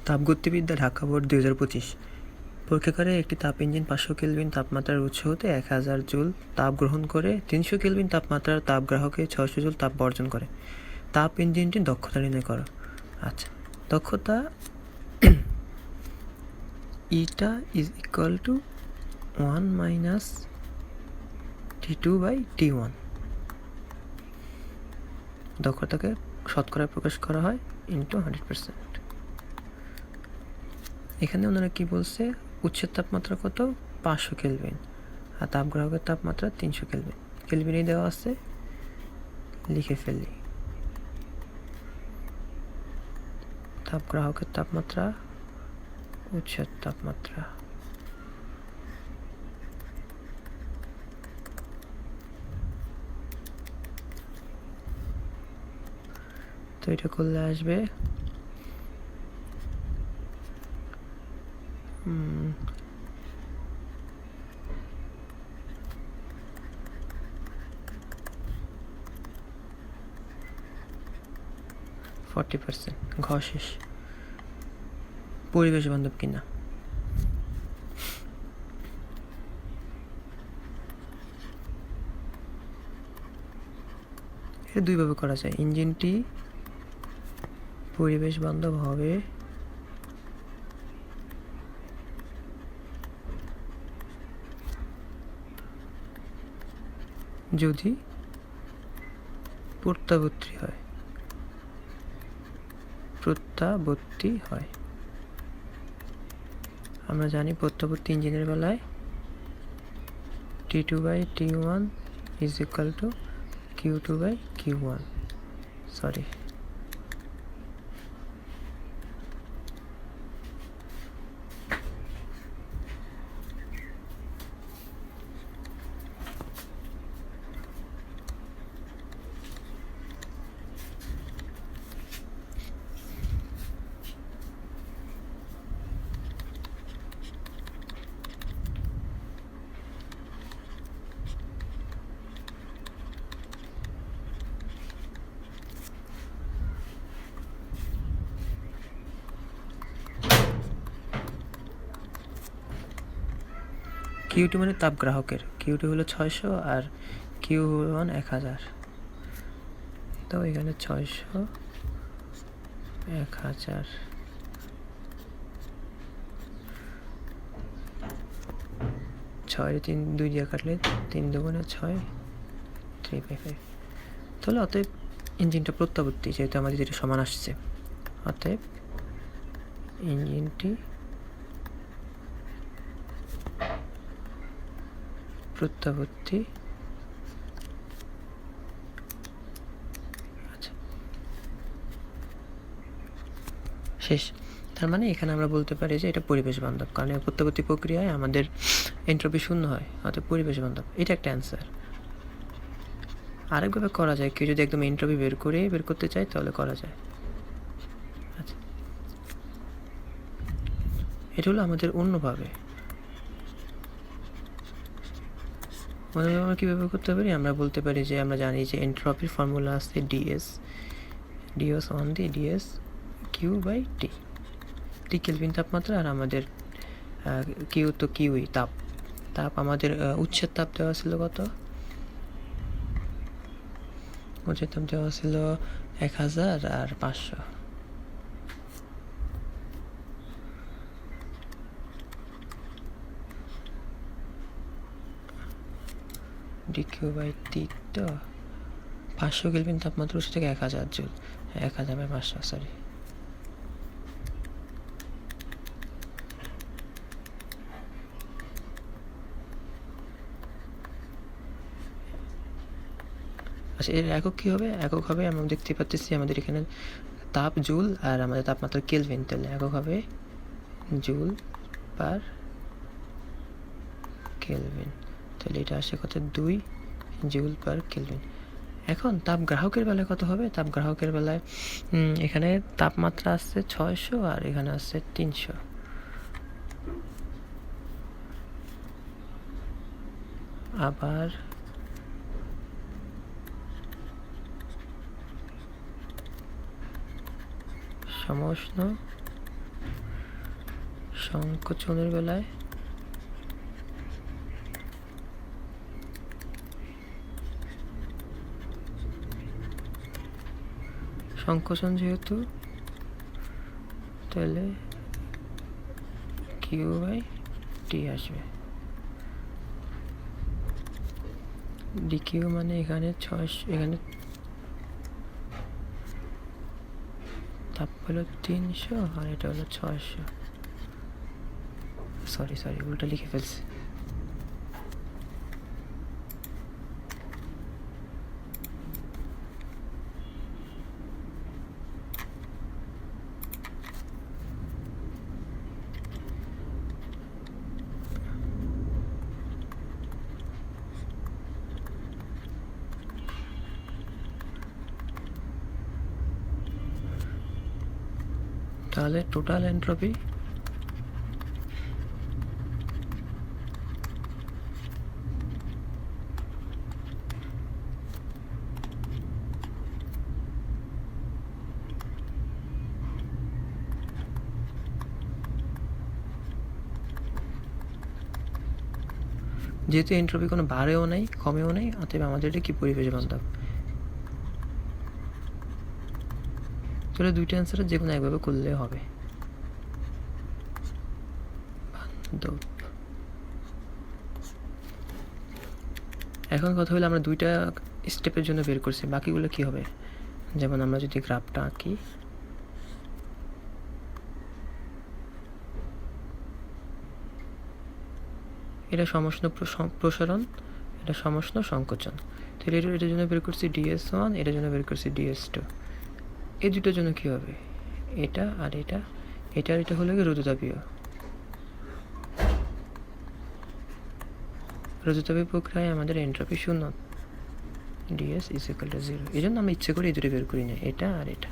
তাপগতিবিদ্যা Dhaka board 2025 পরীক্ষাগারে একটি তাপ ইঞ্জিন 500 কেলভিন তাপমাত্রার উৎস হতে 1000 জুল তাপ গ্রহণ করে 300 কেলভিন তাপমাত্রার তাপগ্রাহকে 600 জুল তাপ বর্জন করে। তাপ ইঞ্জিনটির দক্ষতা নির্ণয় করো। আচ্ছা, দক্ষতা eta is equal to 1 minus T2 by T1। দক্ষতাকে শতকরায় প্রকাশ করা হয় ইন্টু 100%। এখানে ওনারা কি বলছে, উৎসের তাপমাত্রা কত 500 কেলভিন আর তাপগ্রাহকের তাপমাত্রা 300 কেলভিন। কেলভিনেই দেওয়া আছে, লিখে ফেলি। তাপগ্রাহকের তাপমাত্রা, উৎসের তাপমাত্রা। তো এটা করলে আসবে 40%। ঘ শেষ। পরিবেশ বান্ধব কিনা। এটা দুইভাবে করা যায়। ইঞ্জিনটি পরিবেশ বান্ধব হবে যদি প্রত্যাবর্তী হয়। আমরা জানি প্রত্যাবর্তী ইঞ্জিনের বেলায় T2 by T1 is equal to Q2 by Q1। Sorry, Q2 মানে তাপ গ্রাহকের। Q2 হলো 600 আর Q1 1000। তো এখানে 600 1000, 6 3 2 দিয়ে কাটলে 3 দুগুণে 6, 3/5। তাহলে অতএব ইঞ্জিনটা প্রত্যাবর্তী, যেহেতু আমাদের যেটা সমান আসছে, অতএব ইঞ্জিনটি প্রত্যাবর্তী। আচ্ছা, শেষ। তার মানে এখানে আমরা বলতে পারি যে এটা পরিবেশ বান্ধব, কারণ প্রত্যাবর্তী প্রক্রিয়ায় আমাদের এন্ট্রপি শূন্য হয়, অর্থাৎ পরিবেশ বান্ধব। এটা একটা অ্যান্সার। আরেকভাবে করা যায়, কেউ যদি একদম এন্ট্রপি বের করতে চায় তাহলে করা যায়। আচ্ছা, এটা হলো আমাদের অন্যভাবে। আমরা কীভাবে করতে পারি, আমরা বলতে পারি যে আমরা জানি যে এন্ট্রপির ফর্মুলা আছে ds on the ds Q by T. T kelvin তাপমাত্রা আর আমাদের কিউ তো কিউই তাপ আমাদের উৎসের তাপ দেওয়া ছিল কত, উৎসের তাপ দেওয়া ছিল 1000 আর 500। ডিকিউ বাই টি তো 500 কেলভিন তাপমাত্রা উৎস থেকে 1000 জুল, 1000 বাই 500, সরি। আচ্ছা, এর একক কী হবে? একক হবে, আমরা দেখতে পাচ্ছি আমাদের এখানে তাপ জুল আর আমাদের তাপমাত্রা কেলভিন, তাহলে একক হবে জুল পার কেলভিন। তাহলে এটা আসে কত, 2 জুল পার কেলভিন। এখন তাপ গ্রাহকের বেলায় কত হবে? তাপ গ্রাহকের বেলায় এখানে তাপমাত্রা আসছে 600 আর এখানে আসছে 300। আবার সমউষ্ণ সংকোচনের বেলায় সংকোচন যেহেতু, তাহলে কিউ বাই টি আসবে। ডিকিউ মানে এখানে 600, এখানে তাপ হলো 300 আর এটা হলো 600। সরি উল্টা লিখে ফেলছি। তাহলে টোটাল এন্ট্রপি যেহেতু এন্ট্রপি কোনো বাড়েও নাই কমেও নাই, অতএব আমাদের এটা কি পরিবেশ বান্ধব। তাহলে দুইটা অ্যান্সারে যে কোনো একভাবে করলে হবে। এখন কথা হলো আমরা দুইটা স্টেপের জন্য বের করছি, বাকিগুলো কি হবে। যেমন আমরা যদি গ্রাফটা আঁকি, এটা সমষ্ণ প্রসারণ, এটা সমষ্ণ সংকোচন। তাহলে এটার জন্য বের করছি DS1, এটার জন্য বের করছি DS2। এই দুটোর জন্য কি হবে, এটা আর এটা, এটা আর এটা হলো রোধতাপীয়। রোধতাপীয় প্রক্রিয়ায় আমাদের এন্ট্রপি 0, DS = 0। এই জন্য আমরা ইচ্ছে করে এই দুটো বের করি না, এটা আর এটা।